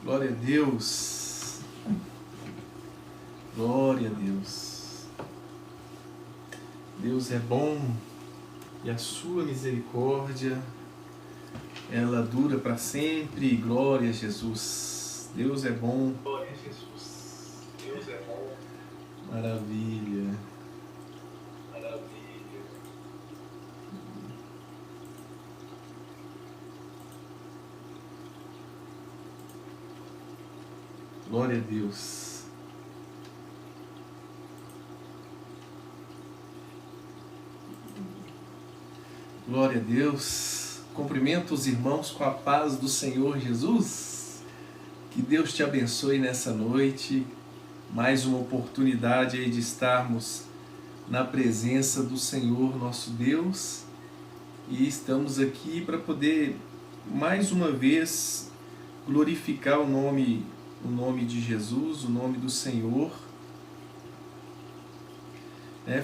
Glória a Deus. Glória a Deus. Deus é bom e a sua misericórdia, ela dura para sempre. Glória a Jesus. Deus é bom. Glória a Jesus. Deus é bom. Maravilha. Maravilha. Glória a Deus. Glória a Deus. Cumprimento os irmãos com a paz do Senhor Jesus. Que Deus te abençoe nessa noite. Mais uma oportunidade aí de estarmos na presença do Senhor nosso Deus. E estamos aqui para poder mais uma vez glorificar o nome de Jesus, o nome do Senhor,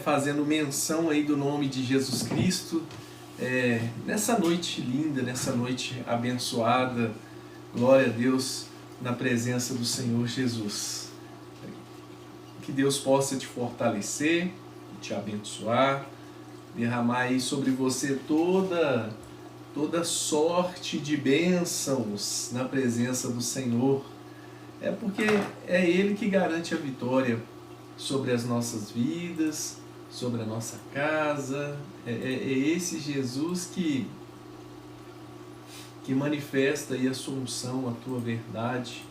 fazendo menção aí do nome de Jesus Cristo, nessa noite linda, nessa noite abençoada. Glória a Deus, na presença do Senhor Jesus. Que Deus possa te fortalecer, te abençoar, derramar aí sobre você toda sorte de bênçãos na presença do Senhor. Porque é Ele que garante a vitória sobre as nossas vidas, sobre a nossa casa. É esse Jesus que manifesta aí a sua unção, a tua verdade,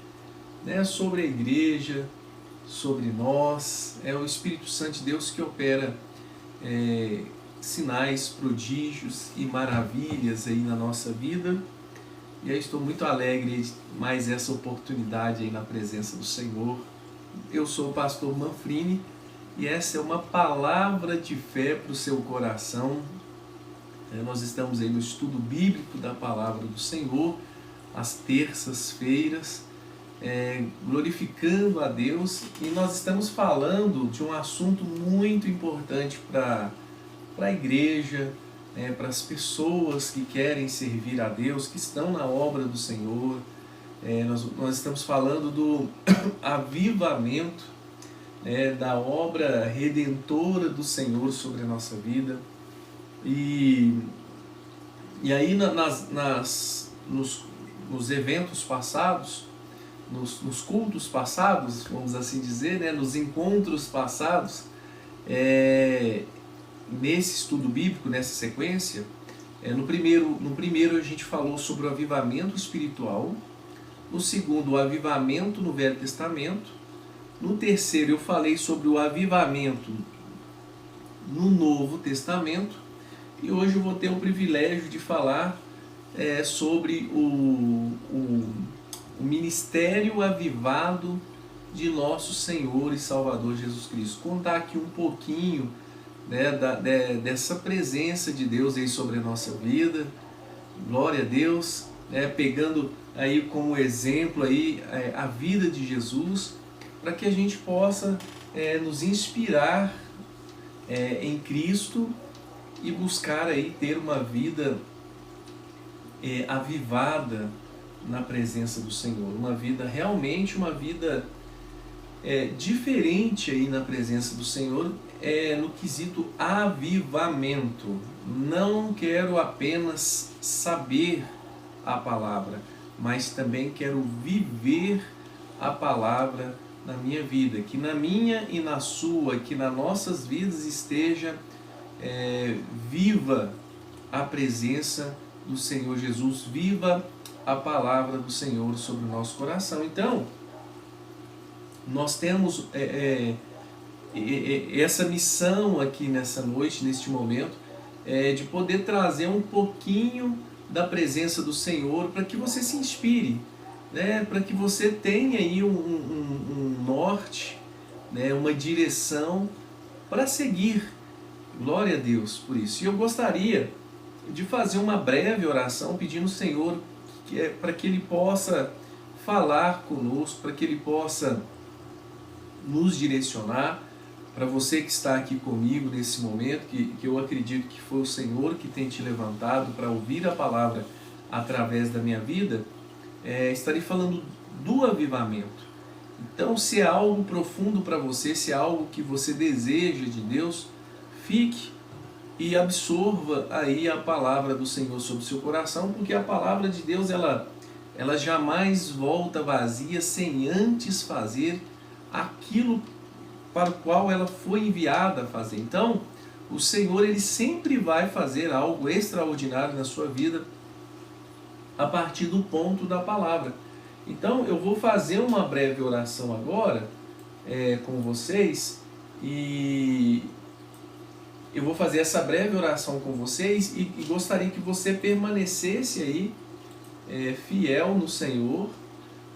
sobre a igreja, sobre nós. É o Espírito Santo de Deus que opera sinais, prodígios e maravilhas aí na nossa vida. E aí estou muito alegre de mais essa oportunidade aí na presença do Senhor. Eu sou o pastor Manfrini e essa é uma palavra de fé para o seu coração. Nós estamos aí no estudo bíblico da palavra do Senhor, às terças-feiras, glorificando a Deus, e nós estamos falando de um assunto muito importante para a igreja, para as pessoas que querem servir a Deus, que estão na obra do Senhor. Nós estamos falando do avivamento, da obra redentora do Senhor sobre a nossa vida. E aí nos eventos passados, nos cultos passados, vamos assim dizer, nos encontros passados, nesse estudo bíblico, nessa sequência, no primeiro a gente falou sobre o avivamento espiritual, no segundo o avivamento no Velho Testamento, no terceiro eu falei sobre o avivamento no Novo Testamento, e hoje eu vou ter o privilégio de falar sobre o ministério avivado de nosso Senhor e Salvador Jesus Cristo. Contar aqui um pouquinho dessa presença de Deus aí sobre a nossa vida. Glória a Deus, pegando aí como exemplo aí a vida de Jesus, para que a gente possa nos inspirar em Cristo e buscar aí ter uma vida avivada na presença do Senhor, realmente uma vida diferente aí na presença do Senhor, no quesito avivamento. Não quero apenas saber a palavra, mas também quero viver a palavra na minha vida, que na minha e na sua, que nas nossas vidas esteja viva a presença do Senhor Jesus, viva a palavra do Senhor sobre o nosso coração. Então, nós temos essa missão aqui nessa noite, neste momento, de poder trazer um pouquinho da presença do Senhor para que você se inspire, para que você tenha aí um norte, uma direção para seguir. Glória a Deus por isso. E eu gostaria de fazer uma breve oração pedindo ao Senhor para que Ele possa falar conosco, para que Ele possa nos direcionar. Para você que está aqui comigo nesse momento, que eu acredito que foi o Senhor que tem te levantado para ouvir a palavra através da minha vida, estarei falando do avivamento. Então, se é algo profundo para você, se é algo que você deseja de Deus, fique e absorva aí a palavra do Senhor sobre o seu coração, porque a palavra de Deus, ela jamais volta vazia sem antes fazer aquilo para o qual ela foi enviada a fazer. Então, o Senhor, ele sempre vai fazer algo extraordinário na sua vida a partir do ponto da palavra. Então, eu vou fazer uma breve oração agora com vocês, e eu vou fazer essa breve oração com vocês e gostaria que você permanecesse aí fiel no Senhor,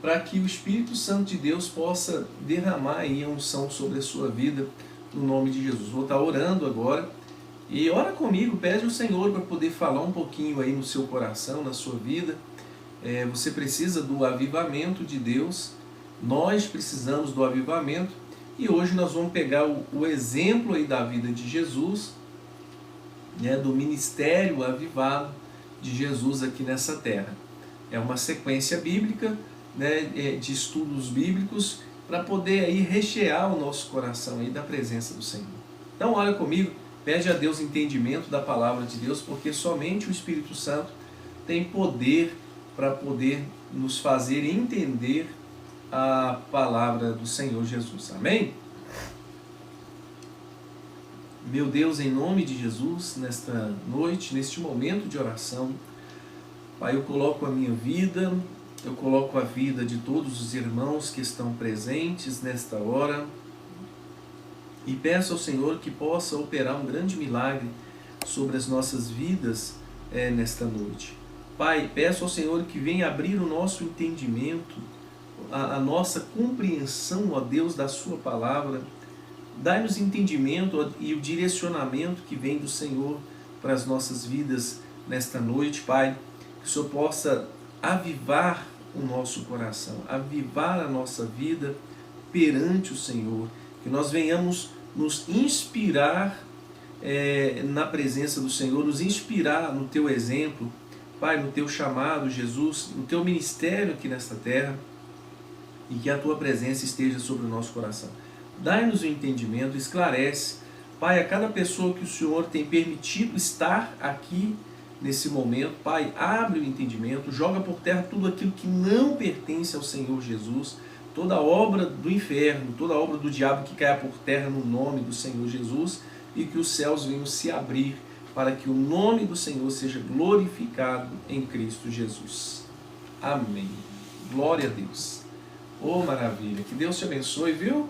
para que o Espírito Santo de Deus possa derramar aí a unção sobre a sua vida, no nome de Jesus. Vou estar orando agora, e ora comigo, pede ao Senhor para poder falar um pouquinho aí no seu coração, na sua vida. Você precisa do avivamento de Deus, nós precisamos do avivamento, e hoje nós vamos pegar o exemplo aí da vida de Jesus, do ministério avivado de Jesus aqui nessa terra. É uma sequência bíblica, de estudos bíblicos, para poder aí rechear o nosso coração aí da presença do Senhor. Então olha comigo, pede a Deus entendimento da palavra de Deus, porque somente o Espírito Santo tem poder para poder nos fazer entender a palavra do Senhor Jesus. Amém? Meu Deus, em nome de Jesus, nesta noite, neste momento de oração, Pai, eu coloco a minha vida, eu coloco a vida de todos os irmãos que estão presentes nesta hora, e peço ao Senhor que possa operar um grande milagre sobre as nossas vidas nesta noite. Pai, peço ao Senhor que venha abrir o nosso entendimento, a nossa compreensão, ó Deus, da sua palavra. Dai-nos entendimento e o direcionamento que vem do Senhor para as nossas vidas nesta noite, Pai. Que o Senhor possa avivar o nosso coração, avivar a nossa vida perante o Senhor. Que nós venhamos nos inspirar na presença do Senhor, nos inspirar no Teu exemplo, Pai, no Teu chamado, Jesus, no Teu ministério aqui nesta terra, e que a Tua presença esteja sobre o nosso coração. Dai-nos o entendimento, esclarece, Pai, a cada pessoa que o Senhor tem permitido estar aqui nesse momento, Pai, abre o entendimento, joga por terra tudo aquilo que não pertence ao Senhor Jesus, toda obra do inferno, toda obra do diabo que caia por terra no nome do Senhor Jesus, e que os céus venham se abrir para que o nome do Senhor seja glorificado em Cristo Jesus. Amém. Glória a Deus. Oh, maravilha. Que Deus te abençoe, viu?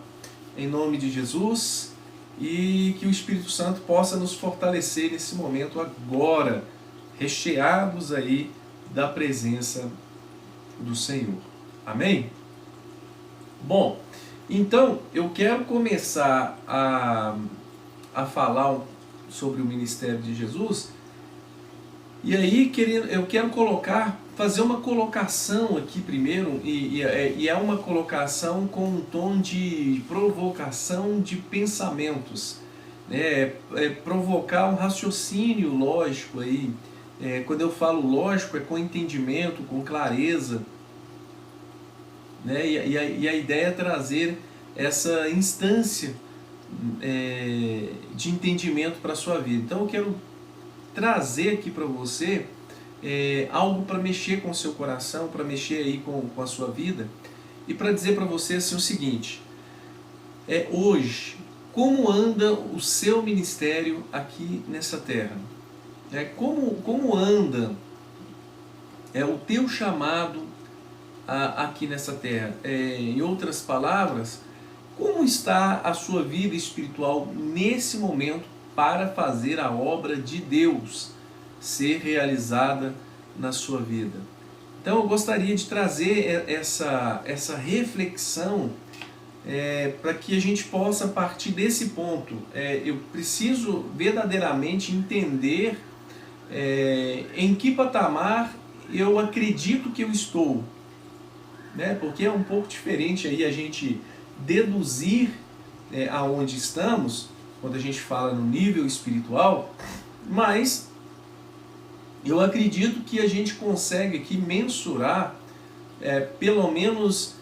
Em nome de Jesus, e que o Espírito Santo possa nos fortalecer nesse momento agora, recheados aí da presença do Senhor. Amém? Bom, então eu quero começar a falar sobre o ministério de Jesus, e aí eu quero fazer uma colocação aqui primeiro, e é uma colocação com um tom de provocação de pensamentos, provocar um raciocínio lógico aí. Quando eu falo lógico, é com entendimento, com clareza, e a ideia é trazer essa instância de entendimento para a sua vida. Então eu quero trazer aqui para você algo para mexer com o seu coração, para mexer aí com a sua vida, e para dizer para você assim, o seguinte: hoje, como anda o seu ministério aqui nessa terra? Como anda o teu chamado aqui nessa terra? Em outras palavras, como está a sua vida espiritual nesse momento para fazer a obra de Deus ser realizada na sua vida? Então eu gostaria de trazer essa reflexão para que a gente possa partir desse ponto. Eu preciso verdadeiramente entender em que patamar eu acredito que eu estou, porque é um pouco diferente aí a gente deduzir aonde estamos, quando a gente fala no nível espiritual, mas eu acredito que a gente consegue aqui mensurar pelo menos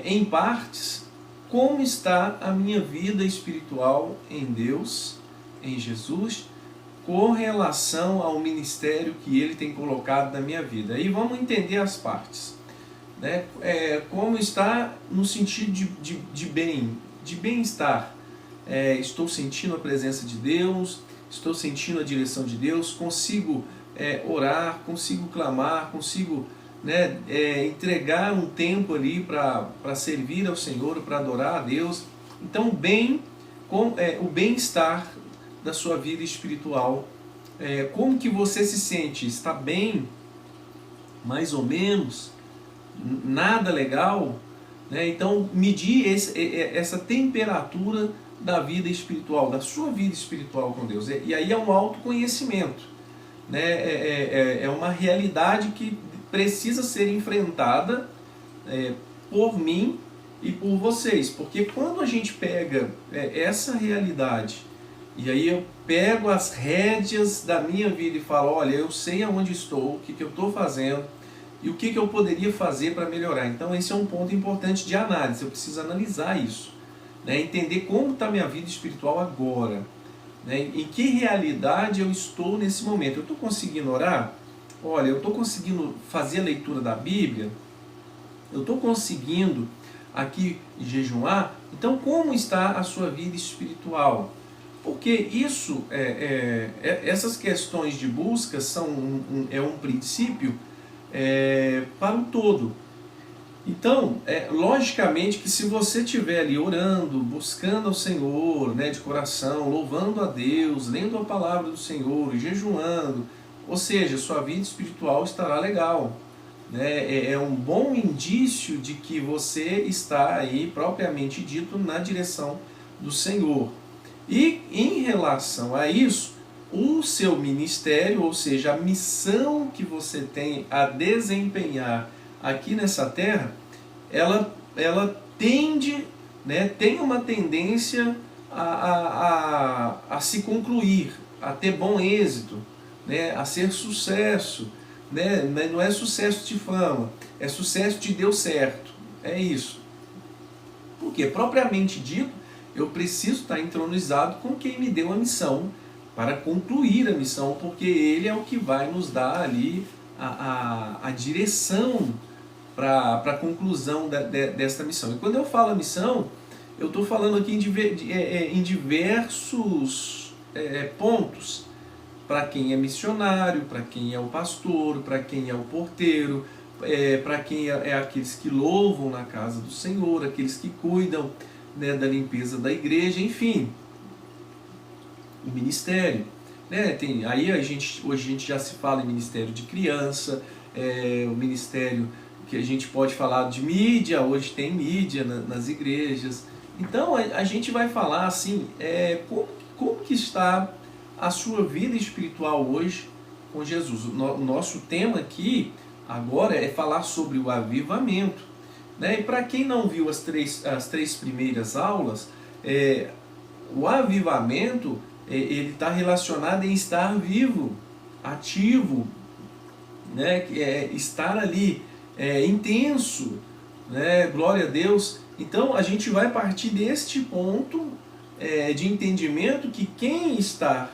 em partes, como está a minha vida espiritual em Deus, em Jesus, com relação ao ministério que Ele tem colocado na minha vida. E vamos entender as partes, né? Como está no sentido de bem-estar. Estou sentindo a presença de Deus, estou sentindo a direção de Deus, consigo orar, consigo clamar, consigo, né, entregar um tempo ali para servir ao Senhor, para adorar a Deus. Então, o bem-estar da sua vida espiritual. Como que você se sente? Está bem? Mais ou menos? Nada legal? Né? Então, medir essa temperatura da vida espiritual, da sua vida espiritual com Deus. E aí é um autoconhecimento, né? É uma realidade que precisa ser enfrentada por mim e por vocês. Porque quando a gente pega essa realidade, e aí eu pego as rédeas da minha vida e falo, olha, eu sei aonde estou, o que eu estou fazendo e o que eu poderia fazer para melhorar. Então esse é um ponto importante de análise, eu preciso analisar isso, né? Entender como está a minha vida espiritual agora, né? Em que realidade eu estou nesse momento. Eu estou conseguindo orar? Olha, eu estou conseguindo fazer a leitura da Bíblia? Eu estou conseguindo aqui jejuar? Então como está a sua vida espiritual? Porque isso, essas questões de busca são um princípio para o todo. Então, logicamente que se você estiver ali orando, buscando ao Senhor, né, de coração, louvando a Deus, lendo a palavra do Senhor, jejuando, ou seja, sua vida espiritual estará legal. Né? É um bom indício de que você está aí, propriamente dito, na direção do Senhor. E em relação a isso, o seu ministério, ou seja, a missão que você tem a desempenhar aqui nessa terra, ela tende, né, tem uma tendência a se concluir, a ter bom êxito, né, a ser sucesso, né? Não é sucesso de fama, é sucesso de deu certo, é isso. Porque, propriamente dito, eu preciso estar entronizado com quem me deu a missão, para concluir a missão, porque Ele é o que vai nos dar ali a direção para a conclusão desta missão. E quando eu falo a missão, eu estou falando aqui em diversos pontos. Para quem é missionário, para quem é o pastor, para quem é o porteiro, para quem é aqueles que louvam na casa do Senhor, aqueles que cuidam, né, da limpeza da igreja, enfim, o ministério, né? Hoje a gente já se fala em ministério de criança, o ministério que a gente pode falar de mídia, hoje tem mídia nas igrejas. Então a gente vai falar assim, como que está a sua vida espiritual hoje com Jesus. O nosso tema aqui agora é falar sobre o avivamento, né? E para quem não viu as três primeiras aulas, o avivamento ele está relacionado em estar vivo, ativo, né? Estar ali intenso, né? Glória a Deus. Então a gente vai partir deste ponto de entendimento que quem está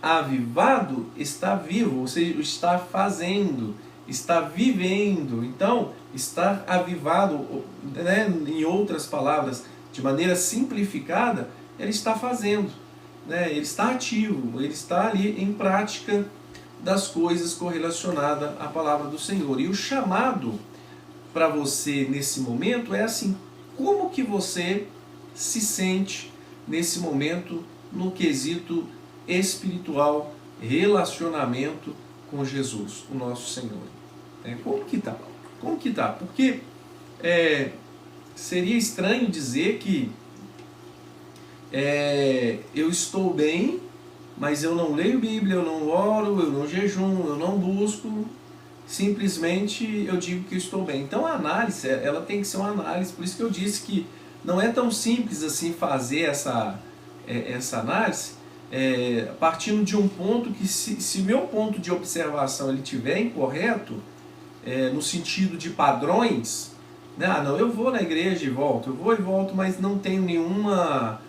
avivado está vivo, ou seja, está fazendo, está vivendo. Então, estar avivado, né, em outras palavras, de maneira simplificada, ele está fazendo, né, ele está ativo, ele está ali em prática das coisas correlacionadas à palavra do Senhor. E o chamado para você nesse momento é assim, como que você se sente nesse momento no quesito espiritual, relacionamento com Jesus, o nosso Senhor. Como que tá? Como que tá? Porque seria estranho dizer que eu estou bem, mas eu não leio Bíblia, eu não oro, eu não jejum, eu não busco, simplesmente eu digo que eu estou bem. Então a análise, ela tem que ser uma análise, por isso que eu disse que não é tão simples assim fazer essa análise, partindo de um ponto que se meu ponto de observação ele estiver incorreto, no sentido de padrões, né? Ah, não, eu vou na igreja e volto, eu vou e volto, mas não tenho nenhuma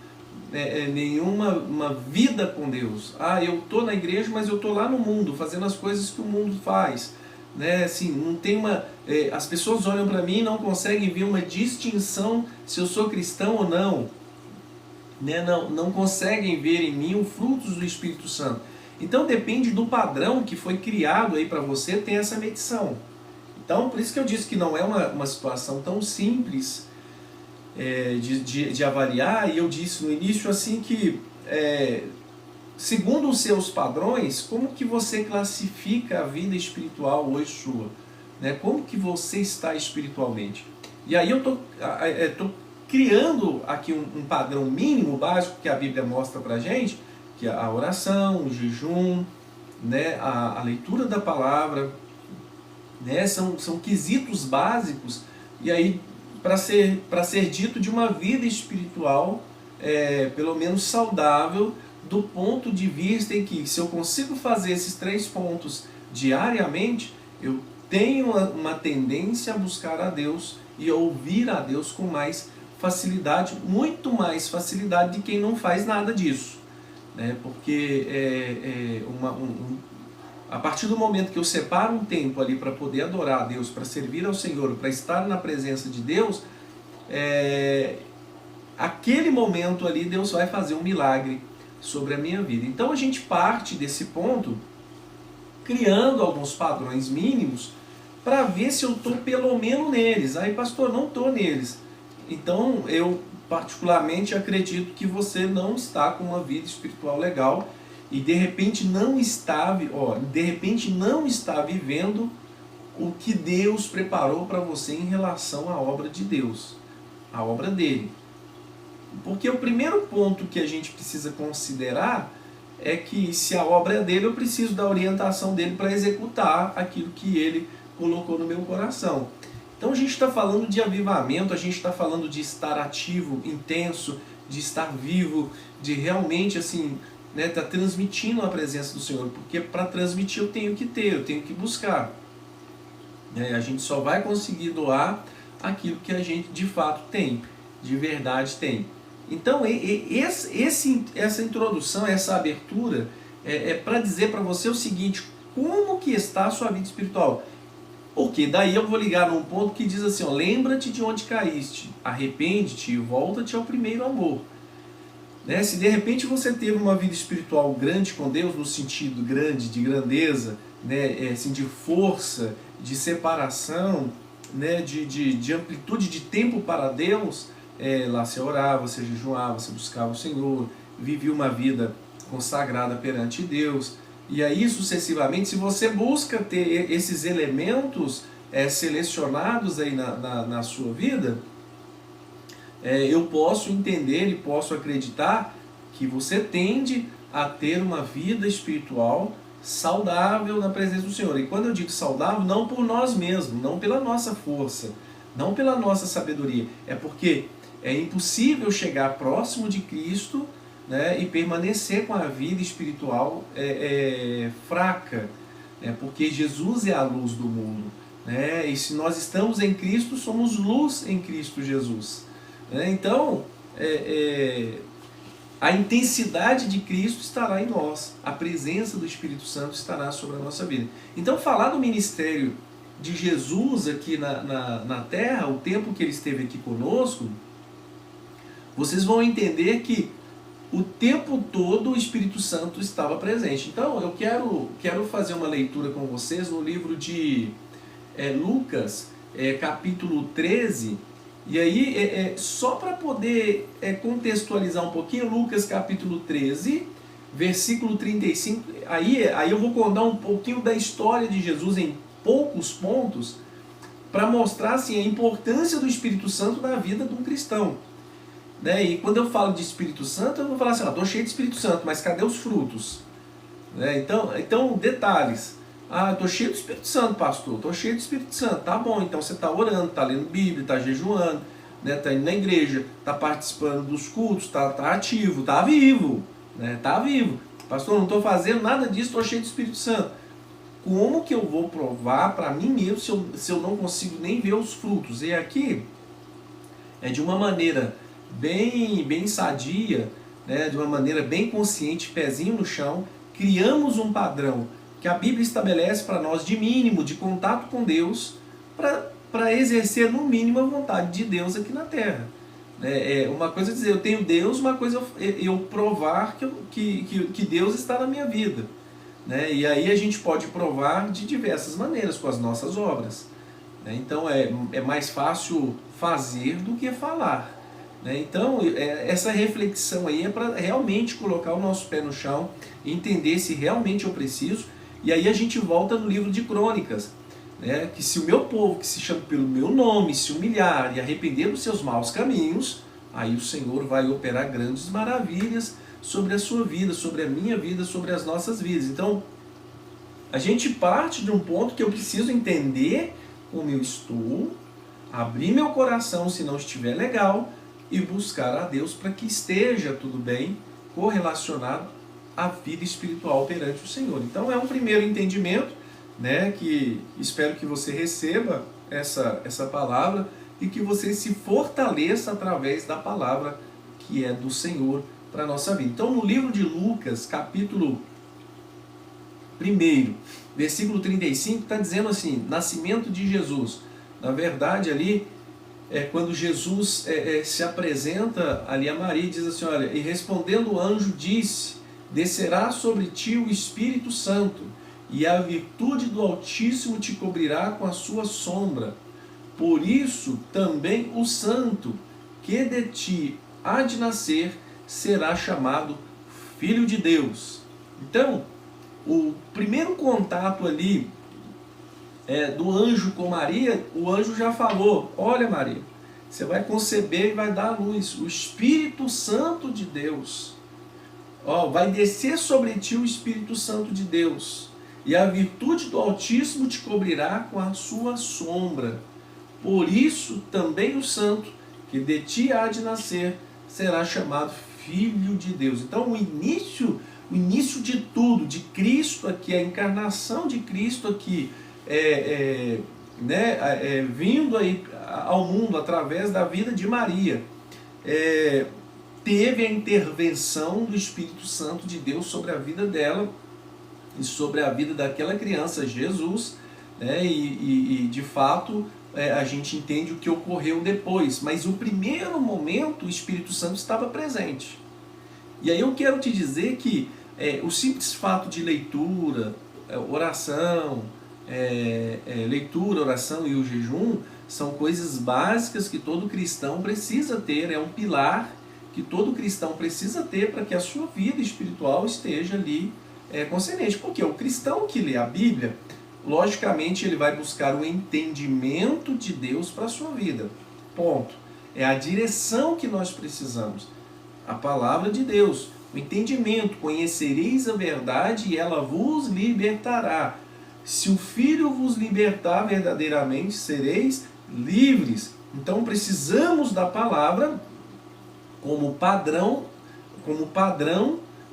uma vida com Deus. Ah, eu estou na igreja, mas eu estou lá no mundo, fazendo as coisas que o mundo faz. Né? Assim, não tem as pessoas olham para mim e não conseguem ver uma distinção se eu sou cristão ou não. Né? Não conseguem ver em mim os frutos do Espírito Santo. Então depende do padrão que foi criado aí para você ter essa medição. Então, por isso que eu disse que não é uma situação tão simples de avaliar, e eu disse no início assim que, segundo os seus padrões, como que você classifica a vida espiritual hoje sua? Né? Como que você está espiritualmente? E aí eu estou criando aqui um padrão mínimo, básico, que a Bíblia mostra para a gente, que é a oração, o jejum, né? a leitura da palavra, né? São quesitos básicos, e aí para ser dito de uma vida espiritual, pelo menos saudável, do ponto de vista em que, se eu consigo fazer esses 3 pontos diariamente, eu tenho uma tendência a buscar a Deus e a ouvir a Deus com mais facilidade, muito mais facilidade de quem não faz nada disso. Né? Porque a partir do momento que eu separo um tempo ali para poder adorar a Deus, para servir ao Senhor, para estar na presença de Deus, aquele momento ali Deus vai fazer um milagre sobre a minha vida. Então a gente parte desse ponto criando alguns padrões mínimos para ver se eu estou pelo menos neles. Aí, pastor, não estou neles. Então eu particularmente acredito que você não está com uma vida espiritual legal e de repente não está vivendo o que Deus preparou para você em relação à obra de Deus, a obra dele. Porque o primeiro ponto que a gente precisa considerar é que, se a obra é dele, eu preciso da orientação dele para executar aquilo que ele colocou no meu coração. Então a gente está falando de avivamento, a gente está falando de estar ativo, intenso, de estar vivo, de realmente assim, né, estar transmitindo a presença do Senhor. Porque para transmitir eu tenho que buscar. A gente só vai conseguir doar aquilo que a gente de fato tem, de verdade tem. Então essa introdução, essa abertura é para dizer para você o seguinte: como que está a sua vida espiritual? Porque daí eu vou ligar num ponto que diz assim, lembra-te de onde caíste, arrepende-te e volta-te ao primeiro amor. Né? Se de repente você teve uma vida espiritual grande com Deus, no sentido grande, de grandeza, né? Assim, de força, de separação, né? de amplitude de tempo para Deus, lá você orava, você jejuava, você buscava o Senhor, vivia uma vida consagrada perante Deus. E aí, sucessivamente, se você busca ter esses elementos selecionados aí na sua vida, eu posso entender e posso acreditar que você tende a ter uma vida espiritual saudável na presença do Senhor. E quando eu digo saudável, não por nós mesmos, não pela nossa força, não pela nossa sabedoria, é porque é impossível chegar próximo de Cristo, né, e permanecer com a vida espiritual fraca, né, porque Jesus é a luz do mundo, né, e se nós estamos em Cristo, somos luz em Cristo Jesus. Né, então, a intensidade de Cristo estará em nós, a presença do Espírito Santo estará sobre a nossa vida. Então, falar do ministério de Jesus aqui na Terra, o tempo que ele esteve aqui conosco, vocês vão entender que o tempo todo o Espírito Santo estava presente. Então eu quero fazer uma leitura com vocês no livro de Lucas, capítulo 13, e aí só para poder contextualizar um pouquinho, Lucas capítulo 13, versículo 35, aí eu vou contar um pouquinho da história de Jesus em poucos pontos, para mostrar assim, a importância do Espírito Santo na vida de um cristão. Né? E quando eu falo de Espírito Santo, eu vou falar assim, estou cheio de Espírito Santo, mas cadê os frutos? Né? Então, detalhes. Estou cheio do Espírito Santo, pastor, estou cheio do Espírito Santo. Tá bom, então você está orando, está lendo Bíblia, está jejuando, né? Está indo na igreja, está participando dos cultos, está ativo, está vivo. Né? Tá vivo. Pastor, não estou fazendo nada disso, estou cheio do Espírito Santo. como que eu vou provar para mim mesmo se eu não consigo nem ver os frutos? E aqui é de uma maneira bem sadia, né, de uma maneira bem consciente, pezinho no chão, criamos um padrão que a Bíblia estabelece para nós de mínimo, de contato com Deus, para exercer no mínimo a vontade de Deus aqui na Terra. Uma coisa é dizer eu tenho Deus, uma coisa é eu provar que Deus está na minha vida. Né? E aí a gente pode provar de diversas maneiras, com as nossas obras. Né? Então é mais fácil fazer do que falar. Né? Então essa reflexão aí é para realmente colocar o nosso pé no chão, entender se realmente eu preciso. E aí a gente volta no livro de Crônicas, né? Que se o meu povo, que se chama pelo meu nome, se humilhar e arrepender dos seus maus caminhos, aí o Senhor vai operar grandes maravilhas sobre a sua vida, sobre a minha vida, sobre as nossas vidas. Então, a gente parte de um ponto que eu preciso entender como eu estou, abrir meu coração se não estiver legal e buscar a Deus para que esteja tudo bem correlacionado à vida espiritual perante o Senhor. Então, é um primeiro entendimento, né, que espero que você receba essa palavra e que você se fortaleça através da palavra que é do Senhor para a nossa vida. Então, no livro de Lucas, capítulo 1, versículo 35, está dizendo assim, nascimento de Jesus. Na verdade, ali, quando Jesus se apresenta ali a Maria, diz assim, olha, e respondendo o anjo disse, descerá sobre ti o Espírito Santo, e a virtude do Altíssimo te cobrirá com a sua sombra. Por isso, também o santo que de ti há de nascer será chamado Filho de Deus. Então, o primeiro contato ali do anjo com Maria, o anjo já falou, olha Maria, você vai conceber e vai dar à luz o Espírito Santo de Deus. Vai descer sobre ti o Espírito Santo de Deus, e a virtude do Altíssimo te cobrirá com a sua sombra. Por isso também o santo que de ti há de nascer será chamado Filho de Deus. Então o início de tudo, de Cristo aqui, a encarnação de Cristo aqui, vindo aí ao mundo através da vida de Maria, teve a intervenção do Espírito Santo de Deus sobre a vida dela e sobre a vida daquela criança, Jesus, né? E de fato a gente entende o que ocorreu depois, mas o primeiro momento o Espírito Santo estava presente. E aí eu quero te dizer que o simples fato de leitura, oração, leitura, oração e o jejum são coisas básicas que todo cristão precisa ter, é um pilar que todo cristão precisa ter para que a sua vida espiritual esteja ali consciente. Porque o cristão que lê a Bíblia, logicamente ele vai buscar o entendimento de Deus para a sua vida. Ponto. É a direção que nós precisamos. A palavra de Deus, o entendimento, conhecereis a verdade e ela vos libertará. Se o Filho vos libertar verdadeiramente, sereis livres. Então precisamos da palavra como padrão,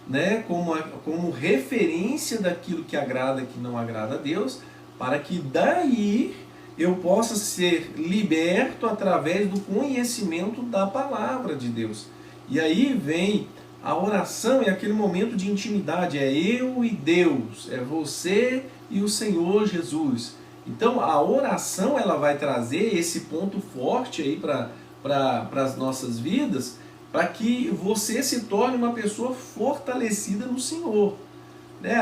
né, como referência daquilo que agrada e que não agrada a Deus, para que daí eu possa ser liberto através do conhecimento da palavra de Deus. E aí vem a oração, é aquele momento de intimidade, é eu e Deus, é você e o Senhor Jesus. Então a oração ela vai trazer esse ponto forte aí para as nossas vidas, para que você se torne uma pessoa fortalecida no Senhor.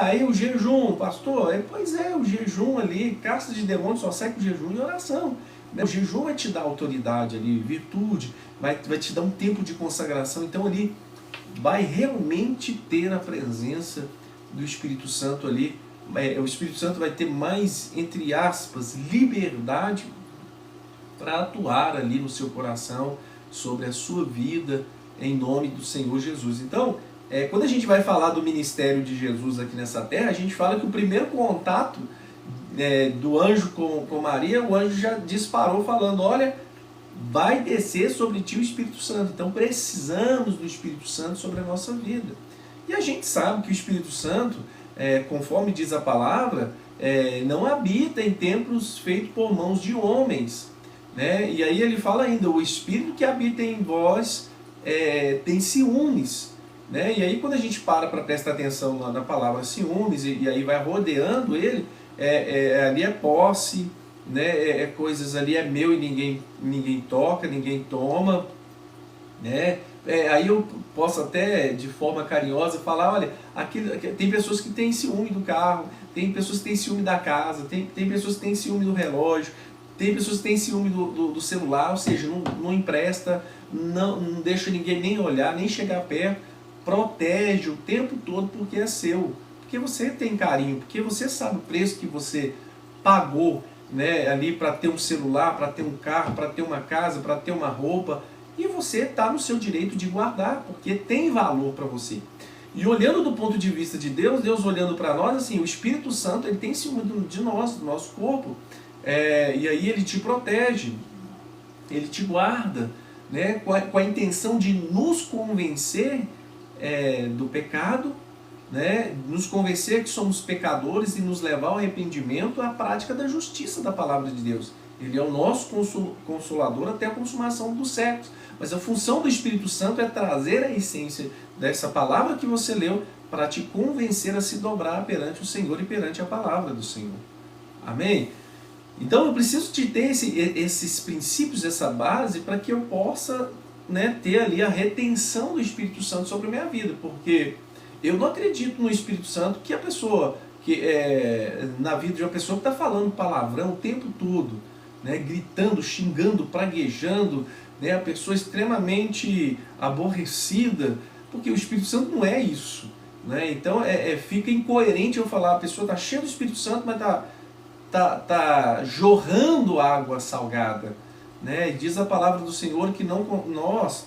Aí o jejum, pastor, pois é, o jejum ali, castas de demônios só sai com jejum e oração. O jejum vai te dar autoridade ali, virtude, vai te dar um tempo de consagração, então ali vai realmente ter a presença do Espírito Santo ali. O Espírito Santo vai ter mais, entre aspas, liberdade para atuar ali no seu coração, sobre a sua vida, em nome do Senhor Jesus. Então, quando a gente vai falar do ministério de Jesus aqui nessa terra, a gente fala que o primeiro contato do anjo com Maria, o anjo já disparou falando, olha, vai descer sobre ti o Espírito Santo. Então precisamos do Espírito Santo sobre a nossa vida. E a gente sabe que o Espírito Santo, conforme diz a palavra, não habita em templos feitos por mãos de homens, né? E aí ele fala ainda, o Espírito que habita em vós tem ciúmes, né? E aí quando a gente para prestar atenção na palavra ciúmes, e aí vai rodeando ele, ali é posse, né? Coisas ali é meu e ninguém toca, ninguém toma, né? Aí eu posso até de forma carinhosa falar, olha, tem pessoas que têm ciúme do carro, tem pessoas que têm ciúme da casa, tem pessoas que têm ciúme do relógio, tem pessoas que têm ciúme do celular, ou seja, não empresta, não deixa ninguém nem olhar, nem chegar perto, protege o tempo todo porque é seu, porque você tem carinho, porque você sabe o preço que você pagou, né, ali para ter um celular, para ter um carro, para ter uma casa, para ter uma roupa, e você está no seu direito de guardar, porque tem valor para você. E olhando do ponto de vista de Deus, Deus olhando para nós, assim, o Espírito Santo, ele tem ciúme de nós, do nosso corpo, e aí ele te protege, ele te guarda, né, com a intenção de nos convencer do pecado, né, nos convencer que somos pecadores e nos levar ao arrependimento, à prática da justiça da palavra de Deus. Ele é o nosso consolador até a consumação dos séculos. Mas a função do Espírito Santo é trazer a essência dessa palavra que você leu para te convencer a se dobrar perante o Senhor e perante a palavra do Senhor. Amém? Então eu preciso de ter esses princípios, essa base, para que eu possa, né, ter ali a retenção do Espírito Santo sobre a minha vida. Porque eu não acredito no Espírito Santo que a pessoa, na vida de uma pessoa que está falando palavrão o tempo todo, né, gritando, xingando, praguejando, né, a pessoa extremamente aborrecida, porque o Espírito Santo não é isso, né? Então fica incoerente eu falar, a pessoa está cheia do Espírito Santo, mas tá jorrando água salgada, né? E diz a palavra do Senhor que nós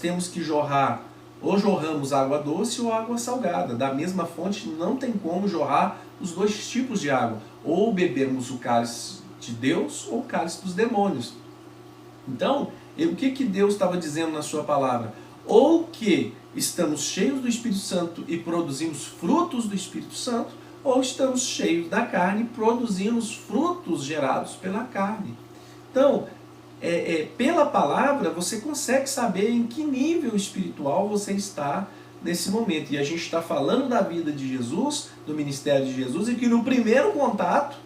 temos que jorrar, ou jorramos água doce ou água salgada. Da mesma fonte não tem como jorrar os dois tipos de água, ou bebemos o cálice de Deus ou o cálice dos demônios. Então, o que Deus estava dizendo na sua palavra? Ou que estamos cheios do Espírito Santo e produzimos frutos do Espírito Santo, ou estamos cheios da carne e produzimos frutos gerados pela carne. Então, pela palavra, você consegue saber em que nível espiritual você está nesse momento. E a gente está falando da vida de Jesus, do ministério de Jesus, e que no primeiro contato,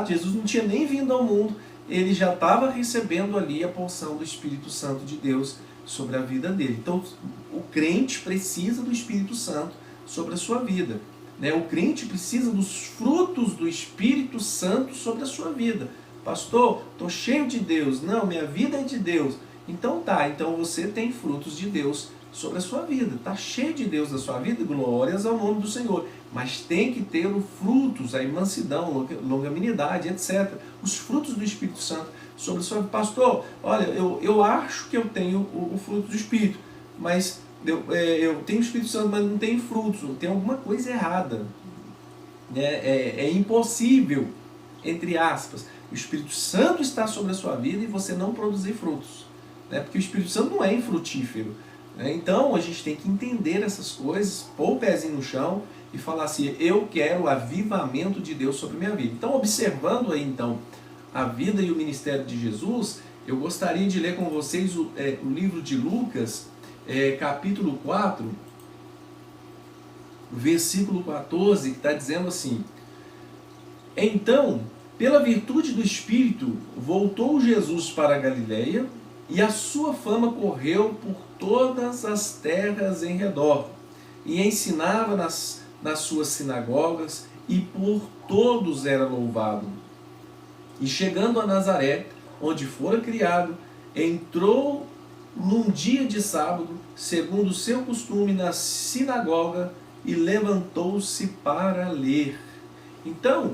Jesus não tinha nem vindo ao mundo, ele já estava recebendo ali a porção do Espírito Santo de Deus sobre a vida dele. Então, o crente precisa do Espírito Santo sobre a sua vida, né? O crente precisa dos frutos do Espírito Santo sobre a sua vida. Pastor, estou cheio de Deus. Não, minha vida é de Deus. Então então você tem frutos de Deus sobre a sua vida. Está cheio de Deus na sua vida, glórias ao nome do Senhor. Mas tem que ter os frutos, a mansidão, longanimidade, etc. Os frutos do Espírito Santo sobre a sua vida. Pastor, olha, eu acho que eu tenho o fruto do Espírito, mas eu tenho o Espírito Santo, mas não tenho frutos. Tem alguma coisa errada. É impossível, entre aspas, o Espírito Santo está sobre a sua vida e você não produzir frutos, né? Porque o Espírito Santo não é infrutífero, né? Então a gente tem que entender essas coisas, pôr o pezinho no chão e falar assim, eu quero o avivamento de Deus sobre a minha vida. Então, observando aí então a vida e o ministério de Jesus, eu gostaria de ler com vocês o livro de Lucas, capítulo 4, versículo 14, que está dizendo assim: então, pela virtude do Espírito, voltou Jesus para a Galileia, e a sua fama correu por todas as terras em redor, e ensinava nas suas sinagogas, e por todos era louvado. E chegando a Nazaré, onde fora criado, entrou num dia de sábado, segundo o seu costume, na sinagoga, e levantou-se para ler. Então,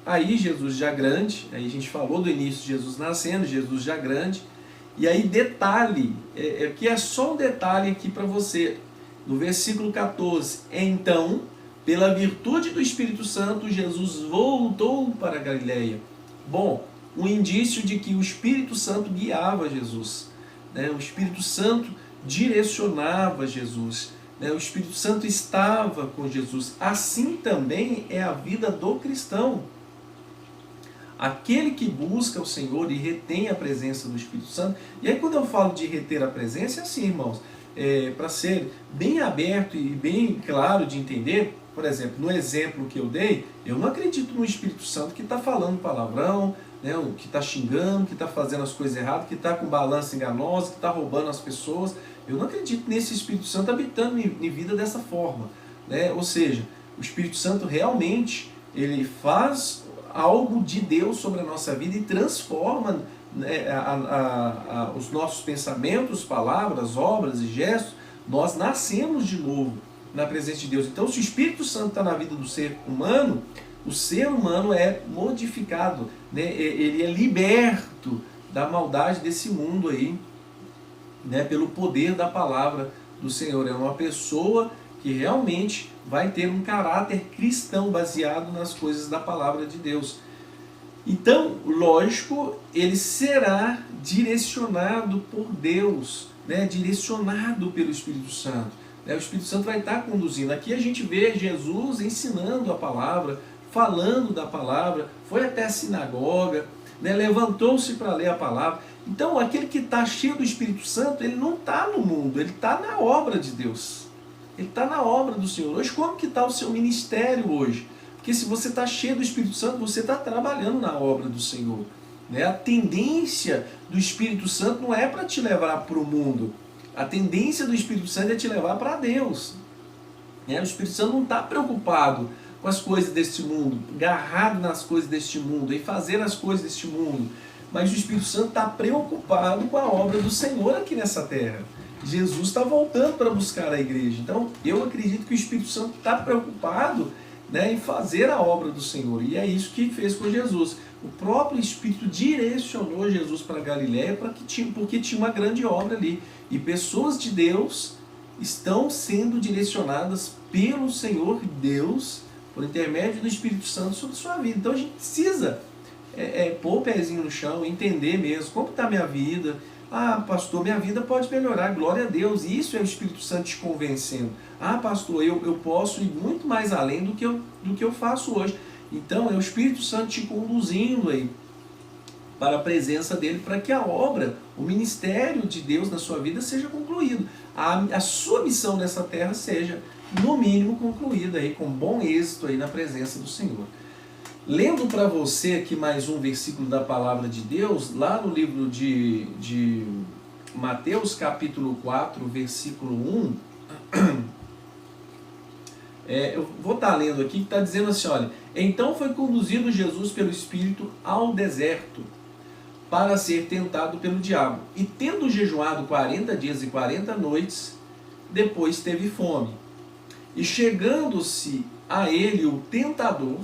aí Jesus já grande, aí a gente falou do início de Jesus nascendo, Jesus já grande, e aí detalhe, que é só um detalhe aqui para você, no versículo 14, então, pela virtude do Espírito Santo, Jesus voltou para a Galileia. Bom, um indício de que o Espírito Santo guiava Jesus, né? O Espírito Santo direcionava Jesus, né? O Espírito Santo estava com Jesus. Assim também é a vida do cristão. Aquele que busca o Senhor e retém a presença do Espírito Santo. E aí quando eu falo de reter a presença, é assim, irmãos, para ser bem aberto e bem claro de entender. Por exemplo, no exemplo que eu dei, eu não acredito no Espírito Santo que está falando palavrão, né, que está xingando, que está fazendo as coisas erradas, que está com balança enganosa, que está roubando as pessoas. Eu não acredito nesse Espírito Santo habitando em vida dessa forma, né? Ou seja, o Espírito Santo realmente ele faz algo de Deus sobre a nossa vida e transforma, né, os nossos pensamentos, palavras, obras e gestos. Nós nascemos de novo na presença de Deus. Então, se o Espírito Santo está na vida do ser humano, o ser humano é modificado, né? Ele é liberto da maldade desse mundo aí, né? Pelo poder da palavra do Senhor. É uma pessoa que realmente vai ter um caráter cristão baseado nas coisas da palavra de Deus. Então, lógico, ele será direcionado por Deus, né? Direcionado pelo Espírito Santo. O Espírito Santo vai estar conduzindo. Aqui a gente vê Jesus ensinando a palavra, falando da palavra, foi até a sinagoga, né? Levantou-se para ler a palavra. Então, aquele que está cheio do Espírito Santo, ele não está no mundo, ele está na obra de Deus. Ele está na obra do Senhor. Hoje, como que está o seu ministério hoje? Porque se você está cheio do Espírito Santo, você está trabalhando na obra do Senhor, né? A tendência do Espírito Santo não é para te levar para o mundo. A tendência do Espírito Santo é te levar para Deus. O Espírito Santo não está preocupado com as coisas deste mundo, agarrado nas coisas deste mundo, em fazer as coisas deste mundo. Mas o Espírito Santo está preocupado com a obra do Senhor aqui nessa terra. Jesus está voltando para buscar a igreja. Então, eu acredito que o Espírito Santo está preocupado, né, em fazer a obra do Senhor. E é isso que fez com Jesus. O próprio Espírito direcionou Jesus para Galiléia porque tinha uma grande obra ali. E pessoas de Deus estão sendo direcionadas pelo Senhor Deus, por intermédio do Espírito Santo, sobre a sua vida. Então a gente precisa pôr o pezinho no chão, entender mesmo como está a minha vida. Ah, pastor, minha vida pode melhorar, glória a Deus. Isso é o Espírito Santo te convencendo. Ah, pastor, eu posso ir muito mais além do que eu faço hoje. Então é o Espírito Santo te conduzindo aí para a presença dele, para que a obra, o ministério de Deus na sua vida seja concluído. A sua missão nessa terra seja, no mínimo, concluída aí, com bom êxito aí na presença do Senhor. Lendo para você aqui mais um versículo da palavra de Deus, lá no livro de Mateus capítulo 4, versículo 1, eu vou estar lendo aqui, que está dizendo assim, olha: então foi conduzido Jesus pelo Espírito ao deserto, para ser tentado pelo diabo. E tendo jejuado 40 dias e 40 noites, depois teve fome. E chegando-se a ele o tentador,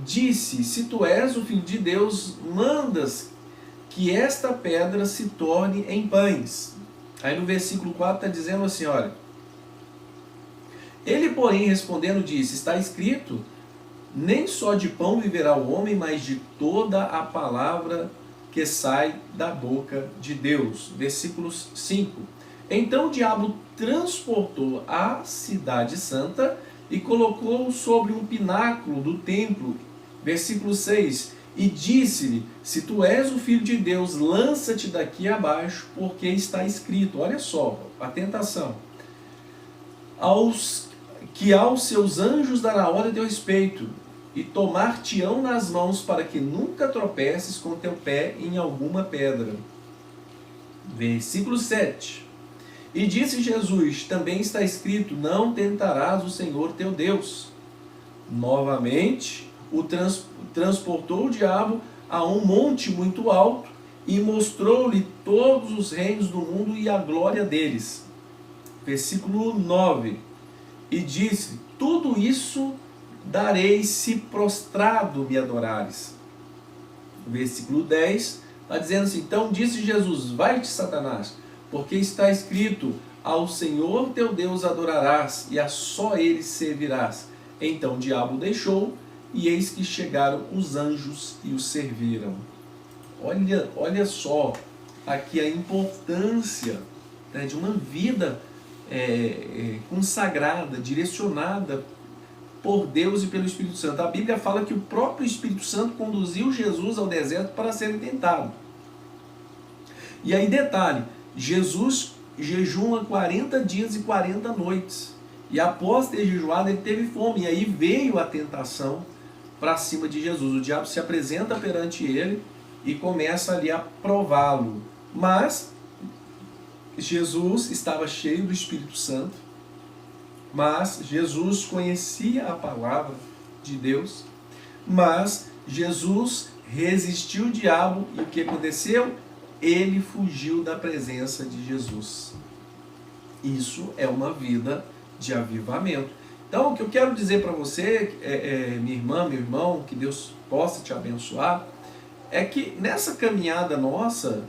disse: se tu és o Filho de Deus, mandas que esta pedra se torne em pães. Aí no versículo 4 está dizendo assim, olha: ele, porém, respondendo, disse: está escrito, nem só de pão viverá o homem, mas de toda a palavra que sai da boca de Deus. Versículo 5. Então o diabo transportou a cidade santa e colocou-o sobre um pináculo do templo. Versículo 6. E disse-lhe: se tu és o Filho de Deus, lança-te daqui abaixo, porque está escrito. Olha só, a tentação. Aos seus anjos dará ordem a teu respeito, e tomar-te-ão nas mãos, para que nunca tropeces com teu pé em alguma pedra. Versículo 7. E disse Jesus: também está escrito, não tentarás o Senhor teu Deus. Novamente, transportou o diabo a um monte muito alto, e mostrou-lhe todos os reinos do mundo e a glória deles. Versículo 9. E disse: tudo isso darei se prostrado me adorares. Versículo 10 está dizendo assim: então disse Jesus: vai-te, Satanás, porque está escrito, ao Senhor teu Deus adorarás, e a só ele servirás. Então o diabo deixou, e eis que chegaram os anjos e o serviram. Olha só aqui a importância, né, de uma vida consagrada, direcionada por Deus e pelo Espírito Santo. A Bíblia fala que o próprio Espírito Santo conduziu Jesus ao deserto para ser tentado. E aí, detalhe, Jesus jejuma 40 dias e 40 noites. E após ter jejuado, ele teve fome. E aí veio a tentação para cima de Jesus. O diabo se apresenta perante ele e começa ali a prová-lo. Mas Jesus estava cheio do Espírito Santo. Mas Jesus conhecia a palavra de Deus. Mas Jesus resistiu o diabo. E o que aconteceu? Ele fugiu da presença de Jesus. Isso é uma vida de avivamento. Então, o que eu quero dizer para você, minha irmã, meu irmão, que Deus possa te abençoar, é que nessa caminhada nossa,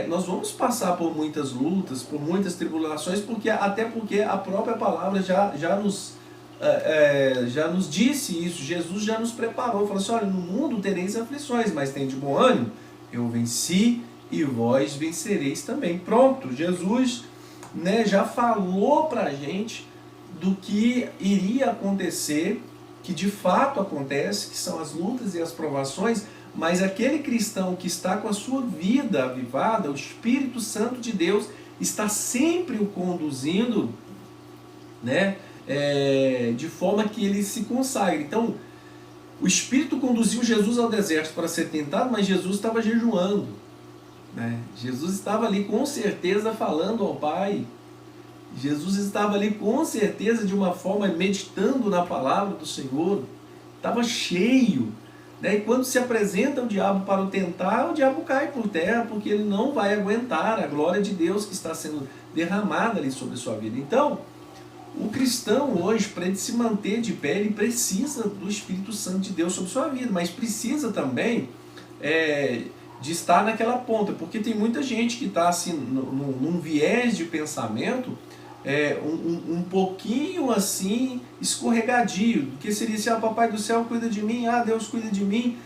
nós vamos passar por muitas lutas, por muitas tribulações, até porque a própria palavra já nos disse isso. Jesus já nos preparou, falou assim: olha, no mundo tereis aflições, mas tem de bom ânimo, eu venci e vós vencereis também. Pronto, Jesus, já falou para a gente do que iria acontecer, que de fato acontece, que são as lutas e as provações, mas aquele cristão que está com a sua vida avivada, o Espírito Santo de Deus está sempre o conduzindo, de forma que ele se consagre. Então, o Espírito conduziu Jesus ao deserto para ser tentado, mas Jesus estava jejuando. Jesus estava ali com certeza falando ao Pai. Jesus estava ali com certeza de uma forma meditando na palavra do Senhor. Estava cheio. E quando se apresenta o diabo para o tentar, o diabo cai por terra, porque ele não vai aguentar a glória de Deus que está sendo derramada ali sobre a sua vida. Então, o cristão hoje, para ele se manter de pé, ele precisa do Espírito Santo de Deus sobre a sua vida, mas precisa também de estar naquela ponta, porque tem muita gente que está assim, num viés de pensamento um pouquinho assim escorregadio, que seria assim: papai do céu cuida de mim, Deus cuida de mim,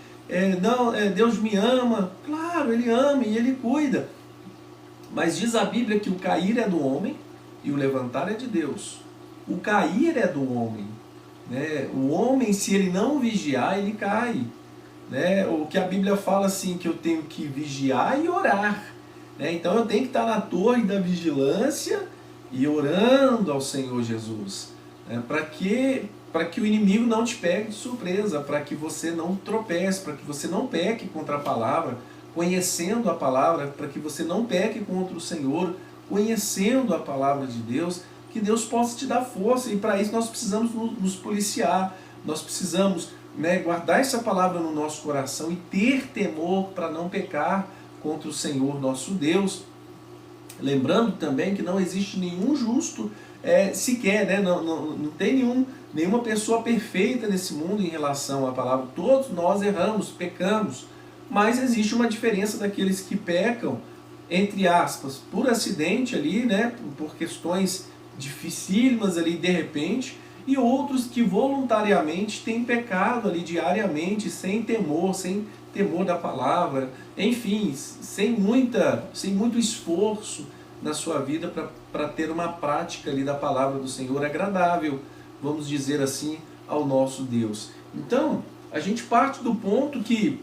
Deus me ama. Claro, Ele ama e Ele cuida, mas diz a Bíblia que o cair é do homem e o levantar é de Deus. O cair é do homem, o homem, se ele não vigiar, ele cai. O que a Bíblia fala assim, que eu tenho que vigiar e orar. Então eu tenho que estar na torre da vigilância e orando ao Senhor Jesus, para que o inimigo não te pegue de surpresa, para que você não tropece, para que você não peque contra a palavra, conhecendo a palavra, para que você não peque contra o Senhor, conhecendo a palavra de Deus, que Deus possa te dar força. E para isso nós precisamos nos policiar, nós precisamos guardar essa palavra no nosso coração e ter temor para não pecar contra o Senhor nosso Deus. Lembrando também que não existe nenhum justo sequer, não tem nenhuma pessoa perfeita nesse mundo em relação à palavra. Todos nós erramos, pecamos, mas existe uma diferença daqueles que pecam, entre aspas, por acidente ali, por questões dificílimas ali de repente, e outros que voluntariamente têm pecado ali diariamente, sem temor da palavra, enfim, sem muito esforço na sua vida para ter uma prática ali da palavra do Senhor agradável, vamos dizer assim, ao nosso Deus. Então, a gente parte do ponto que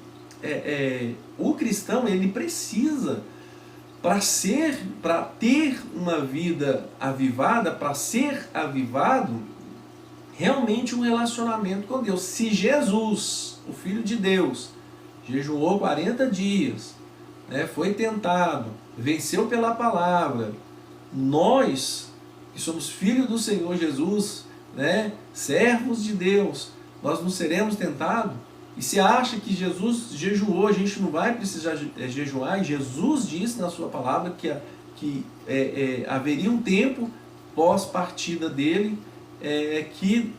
o cristão, ele precisa, para ter uma vida avivada, para ser avivado, realmente um relacionamento com Deus. Se Jesus, o Filho de Deus, jejuou 40 dias, foi tentado, venceu pela palavra, nós, que somos filhos do Senhor Jesus, servos de Deus, nós não seremos tentados? E se acha que Jesus jejuou, a gente não vai precisar jejuar? E Jesus disse na sua palavra que haveria um tempo pós-partida dele, que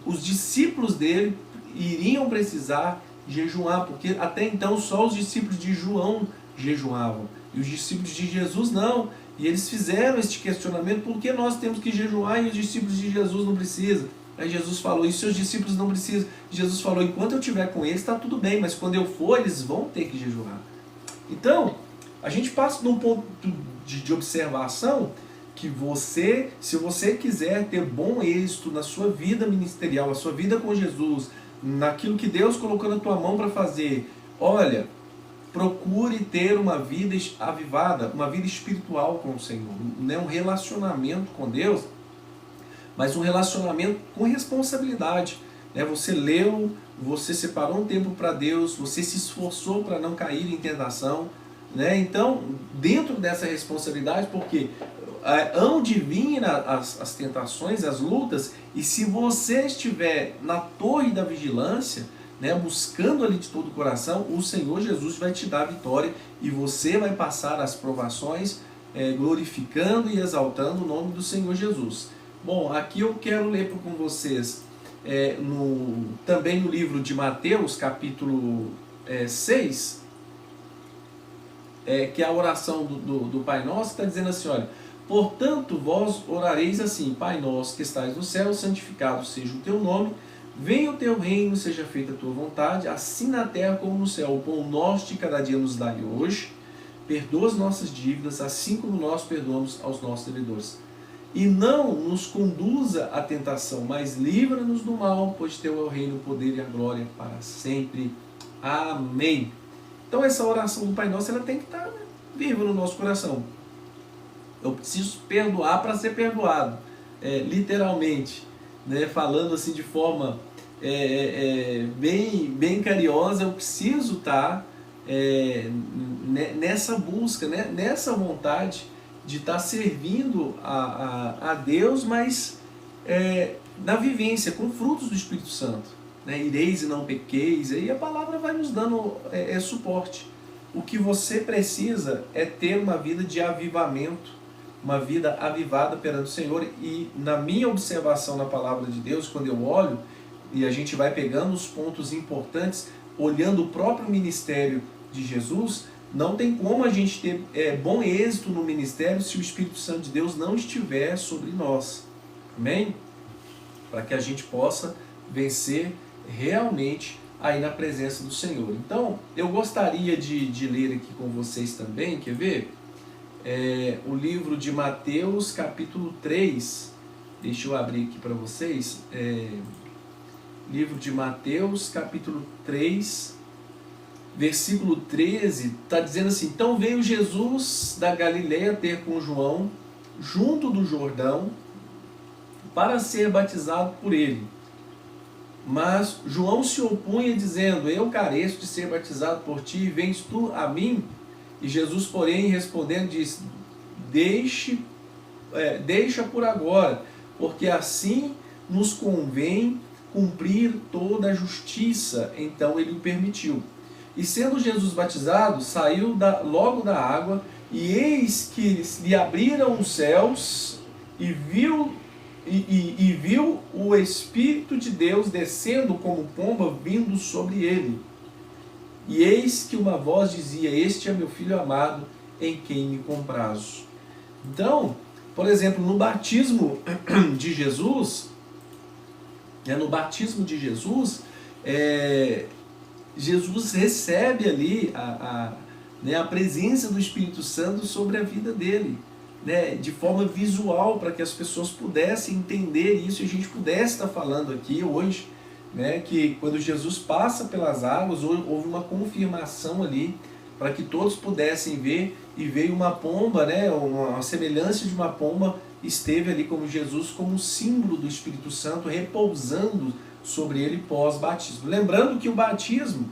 os discípulos dele iriam precisar jejuar, porque até então só os discípulos de João jejuavam, e os discípulos de Jesus não. E eles fizeram este questionamento: por que nós temos que jejuar e os discípulos de Jesus não precisam? Aí Jesus falou: e seus discípulos não precisam? Jesus falou: enquanto eu estiver com eles está tudo bem, mas quando eu for eles vão ter que jejuar. Então, a gente passa num ponto de observação que você, se você quiser ter bom êxito na sua vida ministerial, a sua vida com Jesus, naquilo que Deus colocou na tua mão para fazer, olha, procure ter uma vida avivada, uma vida espiritual com o Senhor, não é um relacionamento com Deus, mas um relacionamento com responsabilidade. Você leu, você separou um tempo para Deus, você se esforçou para não cair em tentação. Então, dentro dessa responsabilidade, porque hão de vir as tentações, as lutas, e se você estiver na torre da vigilância, buscando ali de todo o coração, o Senhor Jesus vai te dar a vitória e você vai passar as provações glorificando e exaltando o nome do Senhor Jesus. Bom, aqui eu quero ler com vocês também no livro de Mateus, capítulo 6, que é a oração do Pai Nosso, está dizendo assim, olha, portanto vós orareis assim, Pai Nosso que estais no céu, santificado seja o teu nome, venha o teu reino, seja feita a tua vontade, assim na terra como no céu. O pão nosso de cada dia nos dai hoje, perdoa as nossas dívidas, assim como nós perdoamos aos nossos devedores. E não nos conduza à tentação, mas livra-nos do mal, pois teu é o reino, o poder e a glória para sempre. Amém. Então essa oração do Pai Nosso, ela tem que estar viva no nosso coração. Eu preciso perdoar para ser perdoado, literalmente, falando assim de forma bem carinhosa, eu preciso estar nessa busca, nessa vontade de estar servindo a Deus, mas na vivência, com frutos do Espírito Santo. Ireis e não pequeis, aí a palavra vai nos dando suporte. O que você precisa é ter uma vida de avivamento, uma vida avivada perante o Senhor. E na minha observação na palavra de Deus, quando eu olho, e a gente vai pegando os pontos importantes, olhando o próprio ministério de Jesus, não tem como a gente ter bom êxito no ministério se o Espírito Santo de Deus não estiver sobre nós. Amém? Para que a gente possa vencer realmente aí na presença do Senhor. Então, eu gostaria de ler aqui com vocês também, quer ver? O livro de Mateus, capítulo 3. Deixa eu abrir aqui para vocês. Livro de Mateus, capítulo 3, versículo 13, está dizendo assim: então veio Jesus da Galileia ter com João, junto do Jordão, para ser batizado por ele. Mas João se opunha, dizendo: eu careço de ser batizado por ti, e vens tu a mim? E Jesus, porém, respondendo, disse: deixa por agora, porque assim nos convém cumprir toda a justiça. Então ele o permitiu. E sendo Jesus batizado, saiu logo da água, e eis que lhe abriram os céus, e viu o Espírito de Deus descendo como pomba, vindo sobre ele. E eis que uma voz dizia: este é meu Filho amado, em quem me comprazo. Então, por exemplo, no batismo de Jesus, Jesus recebe ali a presença do Espírito Santo sobre a vida dele, de forma visual, para que as pessoas pudessem entender isso e a gente pudesse estar falando aqui hoje, que quando Jesus passa pelas águas, houve uma confirmação ali, para que todos pudessem ver, e veio uma pomba, uma semelhança de uma pomba, esteve ali como Jesus, como símbolo do Espírito Santo, repousando sobre ele pós-batismo. Lembrando que o batismo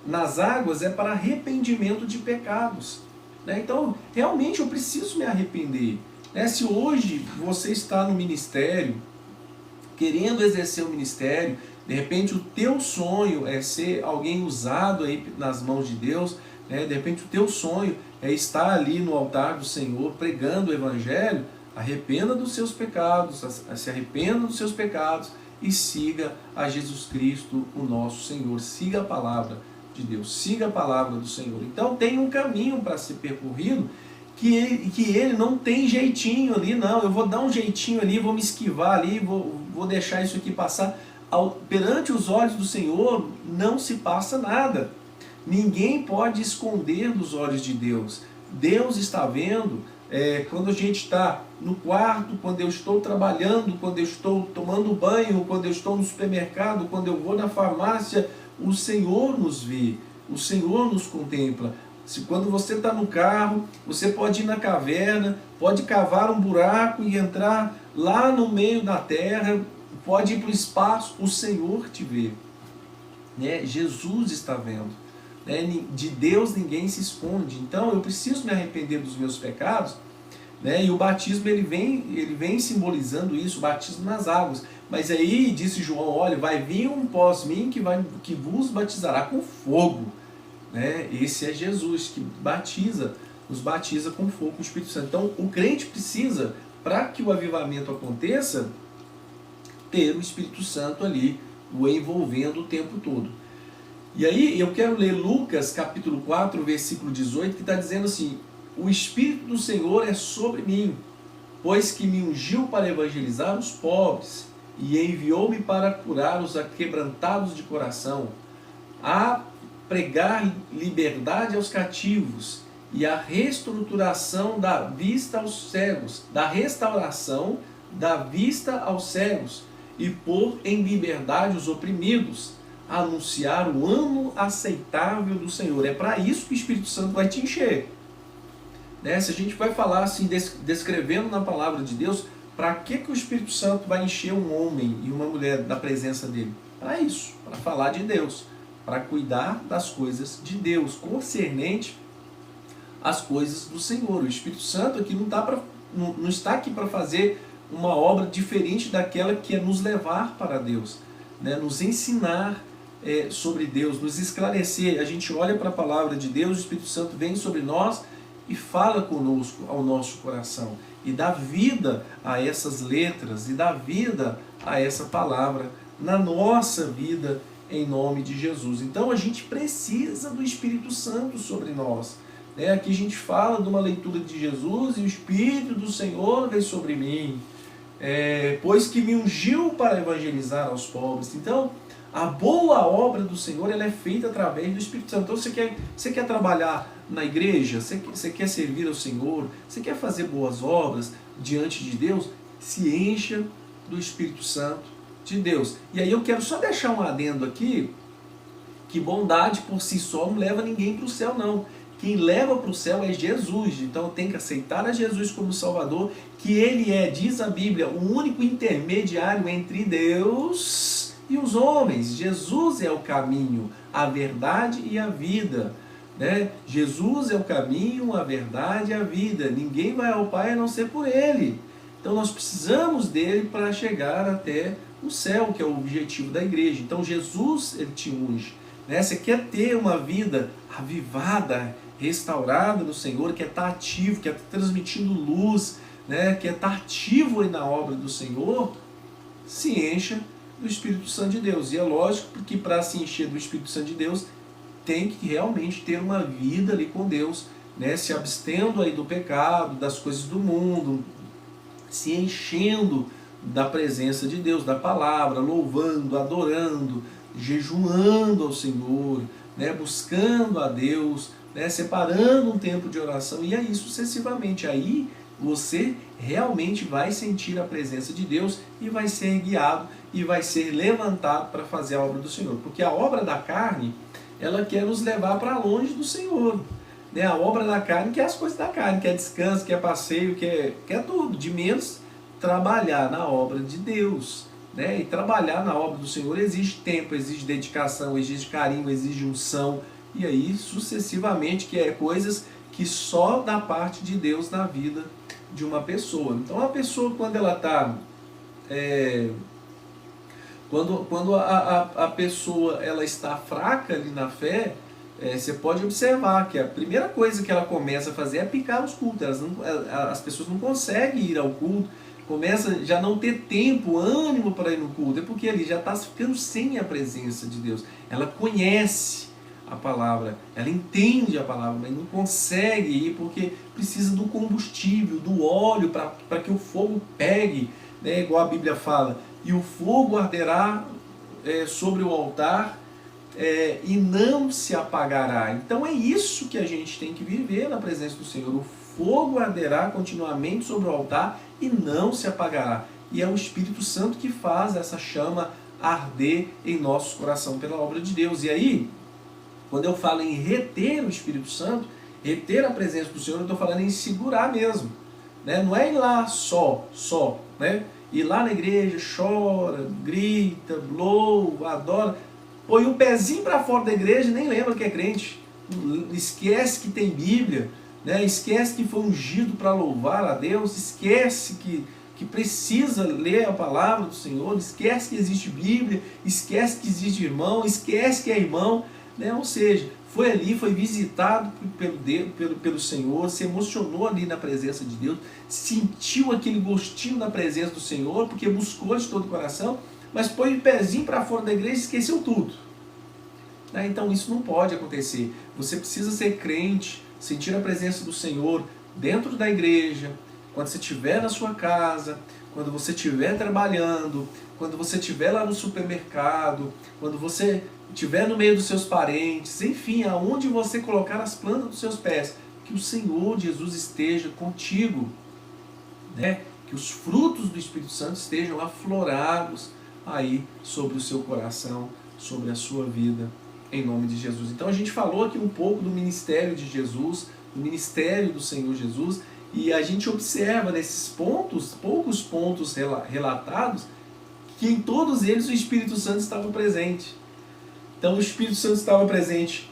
nas águas é para arrependimento de pecados. Então, realmente eu preciso me arrepender. Se hoje você está no ministério, querendo exercer o ministério, de repente o teu sonho é ser alguém usado aí nas mãos de Deus, de repente o teu sonho é estar ali no altar do Senhor pregando o Evangelho, arrependa dos seus pecados, se arrependa dos seus pecados e siga a Jesus Cristo, o nosso Senhor. Siga a palavra de Deus, siga a palavra do Senhor. Então tem um caminho para ser percorrido, que ele não tem jeitinho ali, não, eu vou dar um jeitinho ali, vou me esquivar ali, vou deixar isso aqui passar. Perante os olhos do Senhor não se passa nada. Ninguém pode esconder dos olhos de Deus. Deus está vendo quando a gente está no quarto, quando eu estou trabalhando, quando eu estou tomando banho, quando eu estou no supermercado, quando eu vou na farmácia, o Senhor nos vê, o Senhor nos contempla. Quando você está no carro, você pode ir na caverna, pode cavar um buraco e entrar lá no meio da terra, pode ir para o espaço, o Senhor te vê. Né? Jesus está vendo. Né? De Deus ninguém se esconde. Então eu preciso me arrepender dos meus pecados. Né? E o batismo ele vem simbolizando isso, o batismo nas águas. Mas aí disse João, olha, vai vir um pós mim que vos batizará com fogo. Né? Esse é Jesus que nos batiza com fogo, com o Espírito Santo. Então o crente precisa, para que o avivamento aconteça, ter o Espírito Santo ali, o envolvendo o tempo todo. E aí eu quero ler Lucas capítulo 4, versículo 18, que está dizendo assim: o Espírito do Senhor é sobre mim, pois que me ungiu para evangelizar os pobres, e enviou-me para curar os aquebrantados de coração, a pregar liberdade aos cativos, e a reestruturação da vista aos cegos, da restauração da vista aos cegos, e pôr em liberdade os oprimidos, anunciar o ano aceitável do Senhor. É para isso que o Espírito Santo vai te encher. Né? Se a gente vai falar assim, descrevendo na palavra de Deus, para que o Espírito Santo vai encher um homem e uma mulher da presença dele? Para isso, para falar de Deus, para cuidar das coisas de Deus, concernente às coisas do Senhor. O Espírito Santo aqui não está aqui para fazer uma obra diferente daquela que é nos levar para Deus, né? Nos ensinar sobre Deus, nos esclarecer. A gente olha para a palavra de Deus, o Espírito Santo vem sobre nós e fala conosco, ao nosso coração, e dá vida a essas letras, e dá vida a essa palavra na nossa vida, em nome de Jesus. Então a gente precisa do Espírito Santo sobre nós. Aqui a gente fala de uma leitura de Jesus, e o Espírito do Senhor veio sobre mim, pois que me ungiu para evangelizar aos pobres. Então, a boa obra do Senhor ela é feita através do Espírito Santo. Então, você quer trabalhar na igreja, você quer servir ao Senhor, você quer fazer boas obras diante de Deus, se encha do Espírito Santo de Deus. E aí eu quero só deixar um adendo aqui, que bondade por si só não leva ninguém para o céu, não. Quem leva para o céu é Jesus. Então tem que aceitar a Jesus como Salvador, que Ele é, diz a Bíblia, o único intermediário entre Deus e os homens. Jesus é o caminho, a verdade e a vida. Né? Jesus é o caminho, a verdade e a vida. Ninguém vai ao Pai a não ser por Ele. Então nós precisamos dele para chegar até o céu, que é o objetivo da igreja. Então Jesus, Ele te unge. Né? Você quer ter uma vida avivada, restaurada no Senhor, quer estar ativo, quer estar transmitindo luz, né? Quer estar ativo aí na obra do Senhor, se encha do Espírito Santo de Deus. E é lógico que para se encher do Espírito Santo de Deus, tem que realmente ter uma vida ali com Deus, né? Se abstendo aí do pecado, das coisas do mundo, se enchendo da presença de Deus, da palavra, louvando, adorando, jejuando ao Senhor, né? Buscando a Deus, né? Separando um tempo de oração, e aí sucessivamente. Aí você realmente vai sentir a presença de Deus e vai ser guiado e vai ser levantado para fazer a obra do Senhor. Porque a obra da carne, ela quer nos levar para longe do Senhor. Né? A obra da carne quer as coisas da carne, quer descanso, quer passeio, quer tudo, de menos trabalhar na obra de Deus. Né? E trabalhar na obra do Senhor exige tempo, exige dedicação, exige carinho, exige unção, e aí sucessivamente, que é coisas que só da parte de Deus na vida de uma pessoa. Então a pessoa, quando ela está quando a pessoa ela está fraca ali na fé, você pode observar que a primeira coisa que ela começa a fazer é picar os cultos. As pessoas não conseguem ir ao culto, começa já não ter tempo, ânimo para ir no culto, é porque ali já está ficando sem a presença de Deus. Ela conhece a palavra, ela entende a palavra, mas não consegue ir porque precisa do combustível, do óleo para que o fogo pegue, né? Igual a Bíblia fala, e o fogo arderá sobre o altar e não se apagará. Então é isso que a gente tem que viver na presença do Senhor. O fogo arderá continuamente sobre o altar e não se apagará. E é o Espírito Santo que faz essa chama arder em nosso coração pela obra de Deus. E aí, quando eu falo em reter o Espírito Santo, reter a presença do Senhor, eu estou falando em segurar mesmo. Né? Não é ir lá só, né? Ir lá na igreja, chora, grita, louva, adora, põe um pezinho para fora da igreja e nem lembra que é crente. Esquece que tem Bíblia, né? Esquece que foi ungido para louvar a Deus, esquece que precisa ler a palavra do Senhor, esquece que existe Bíblia, esquece que existe irmão, esquece que é irmão, né? Ou seja, foi ali, foi visitado pelo Senhor, se emocionou ali na presença de Deus, sentiu aquele gostinho da presença do Senhor, porque buscou de todo o coração, mas põe o pezinho para fora da igreja e esqueceu tudo. Né? Então isso não pode acontecer. Você precisa ser crente, sentir a presença do Senhor dentro da igreja, quando você estiver na sua casa, quando você estiver trabalhando, quando você estiver lá no supermercado, quando você estiver no meio dos seus parentes, enfim, aonde você colocar as plantas dos seus pés, que o Senhor Jesus esteja contigo, né? Que os frutos do Espírito Santo estejam aflorados aí sobre o seu coração, sobre a sua vida, em nome de Jesus. Então a gente falou aqui um pouco do ministério de Jesus, do ministério do Senhor Jesus, e a gente observa nesses pontos, poucos pontos relatados, que em todos eles o Espírito Santo estava presente. Então o Espírito Santo estava presente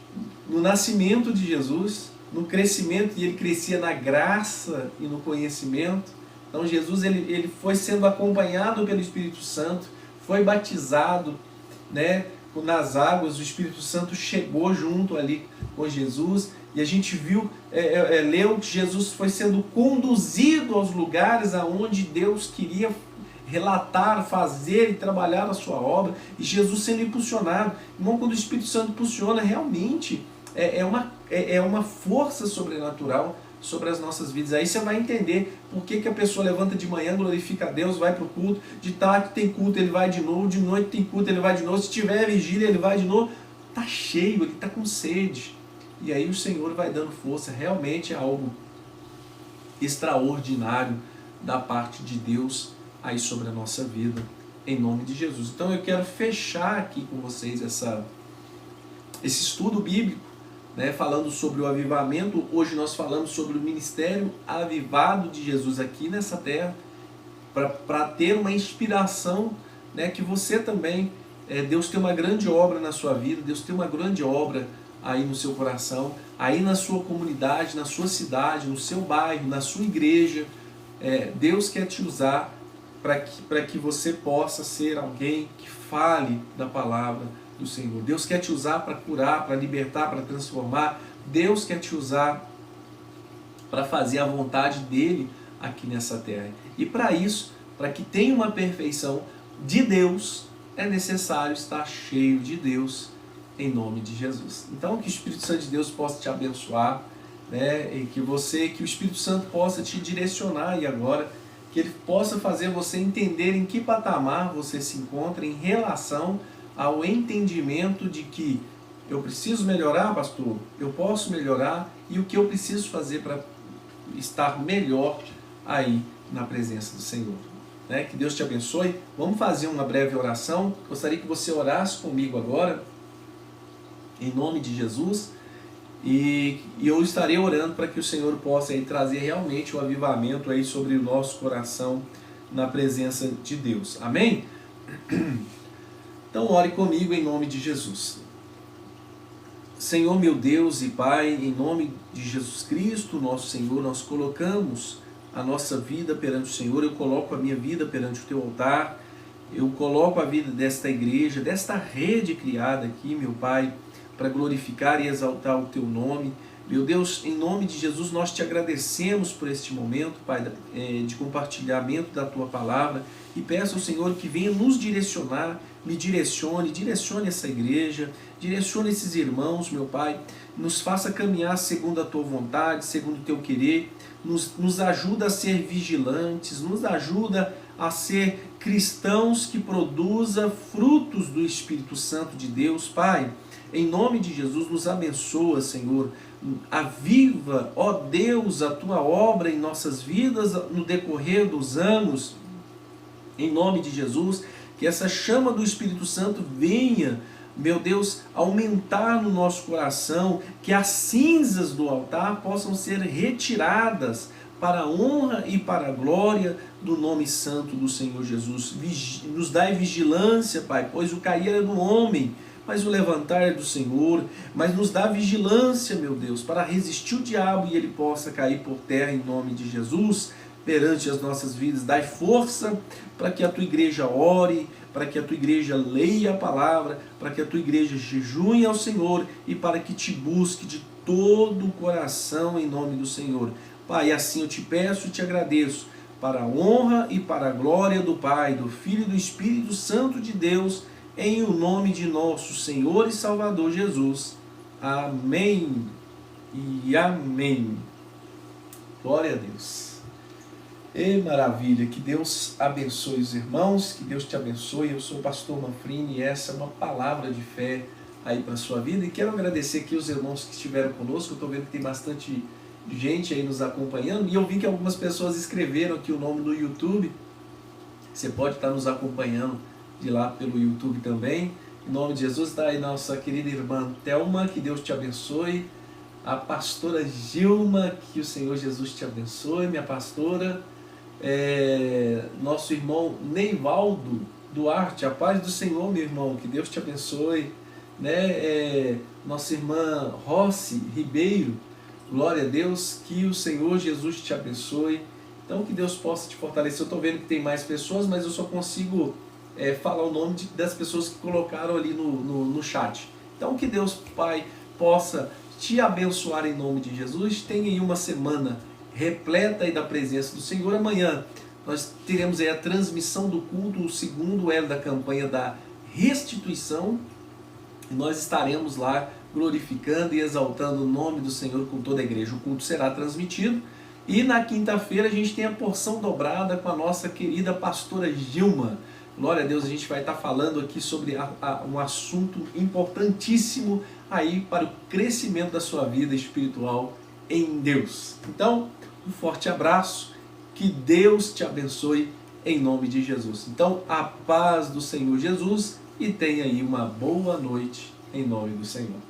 no nascimento de Jesus, no crescimento, e ele crescia na graça e no conhecimento. Então Jesus ele foi sendo acompanhado pelo Espírito Santo, foi batizado, né, nas águas, o Espírito Santo chegou junto ali com Jesus, e a gente viu, leu que Jesus foi sendo conduzido aos lugares aonde Deus queria relatar, fazer e trabalhar a sua obra, e Jesus sendo impulsionado. Irmão, quando o Espírito Santo impulsiona, realmente é uma força sobrenatural sobre as nossas vidas. Aí você vai entender por que a pessoa levanta de manhã, glorifica a Deus, vai para o culto, de tarde tem culto, ele vai de novo, de noite tem culto, ele vai de novo, se tiver vigília, ele vai de novo. Está cheio, ele está com sede. E aí o Senhor vai dando força. Realmente é algo extraordinário da parte de Deus aí sobre a nossa vida, em nome de Jesus. Então eu quero fechar aqui com vocês esse estudo bíblico, né, falando sobre o avivamento. Hoje nós falamos sobre o ministério avivado de Jesus aqui nessa terra, para ter uma inspiração, né, que você também, Deus tem uma grande obra na sua vida, Deus tem uma grande obra aí no seu coração, aí na sua comunidade, na sua cidade, no seu bairro, na sua igreja. Deus quer te usar para que você possa ser alguém que fale da palavra do Senhor. Deus quer te usar para curar, para libertar, para transformar. Deus quer te usar para fazer a vontade dele aqui nessa terra. E para isso, para que tenha uma perfeição de Deus, é necessário estar cheio de Deus, em nome de Jesus. Então que o Espírito Santo de Deus possa te abençoar, né? E que o Espírito Santo possa te direcionar, e agora que ele possa fazer você entender em que patamar você se encontra em relação ao entendimento de que eu preciso melhorar, pastor, eu posso melhorar, e o que eu preciso fazer para estar melhor aí na presença do Senhor. Né? Que Deus te abençoe. Vamos fazer uma breve oração. Gostaria que você orasse comigo agora, em nome de Jesus, e eu estarei orando para que o Senhor possa aí trazer realmente o avivamento aí sobre o nosso coração na presença de Deus. Amém? Então ore comigo em nome de Jesus. Senhor meu Deus e Pai, em nome de Jesus Cristo, nosso Senhor, nós colocamos a nossa vida perante o Senhor. Eu coloco a minha vida perante o Teu altar, eu coloco a vida desta igreja, desta rede criada aqui, meu Pai, para glorificar e exaltar o Teu nome. Meu Deus, em nome de Jesus, nós Te agradecemos por este momento, Pai, de compartilhamento da Tua palavra, e peço ao Senhor que venha nos direcionar, me direcione essa igreja, direcione esses irmãos, meu Pai, nos faça caminhar segundo a Tua vontade, segundo o Teu querer, nos ajuda a ser vigilantes, nos ajuda a ser cristãos que produzam frutos do Espírito Santo de Deus, Pai. em nome de Jesus, nos abençoa, Senhor. Aviva, ó Deus, a tua obra em nossas vidas no decorrer dos anos, em nome de Jesus, que essa chama do Espírito Santo venha, meu Deus, aumentar no nosso coração, que as cinzas do altar possam ser retiradas para a honra e para a glória do nome santo do Senhor Jesus. Nos dai vigilância, Pai, pois o cair é do homem, mas o levantar é do Senhor. Mas nos dá vigilância, meu Deus, para resistir o diabo e ele possa cair por terra em nome de Jesus perante as nossas vidas. Dai força para que a tua igreja ore, para que a tua igreja leia a palavra, para que a tua igreja jejue ao Senhor e para que te busque de todo o coração em nome do Senhor. Pai, assim eu te peço e te agradeço, para a honra e para a glória do Pai, do Filho e do Espírito Santo de Deus, em o nome de nosso Senhor e Salvador Jesus. Amém e amém. Glória a Deus. E maravilha, que Deus abençoe os irmãos, que Deus te abençoe. Eu sou o pastor Manfrini e essa é uma palavra de fé aí para a sua vida. E quero agradecer aqui os irmãos que estiveram conosco. Eu estou vendo que tem bastante gente aí nos acompanhando. E eu vi que algumas pessoas escreveram aqui o nome do YouTube. Você pode estar nos acompanhando de lá pelo YouTube também. Em nome de Jesus, está aí nossa querida irmã Thelma, que Deus te abençoe. A pastora Gilma, que o Senhor Jesus te abençoe, minha pastora. Nosso irmão Neivaldo Duarte, a paz do Senhor, meu irmão, que Deus te abençoe, né? Nossa irmã Rossi Ribeiro, glória a Deus, que o Senhor Jesus te abençoe. Então que Deus possa te fortalecer. Eu estou vendo que tem mais pessoas, mas eu só consigo falar o nome das pessoas que colocaram ali no chat. Então que Deus Pai possa te abençoar em nome de Jesus. Tenha aí uma semana repleta aí da presença do Senhor. Amanhã nós teremos aí a transmissão do culto, o segundo elo da campanha da restituição. E nós estaremos lá glorificando e exaltando o nome do Senhor com toda a igreja. O culto será transmitido. E na quinta-feira a gente tem a porção dobrada com a nossa querida pastora Gilma. Glória a Deus, a gente vai estar falando aqui sobre um assunto importantíssimo aí para o crescimento da sua vida espiritual em Deus. Então, um forte abraço, que Deus te abençoe em nome de Jesus. Então, a paz do Senhor Jesus e tenha aí uma boa noite em nome do Senhor.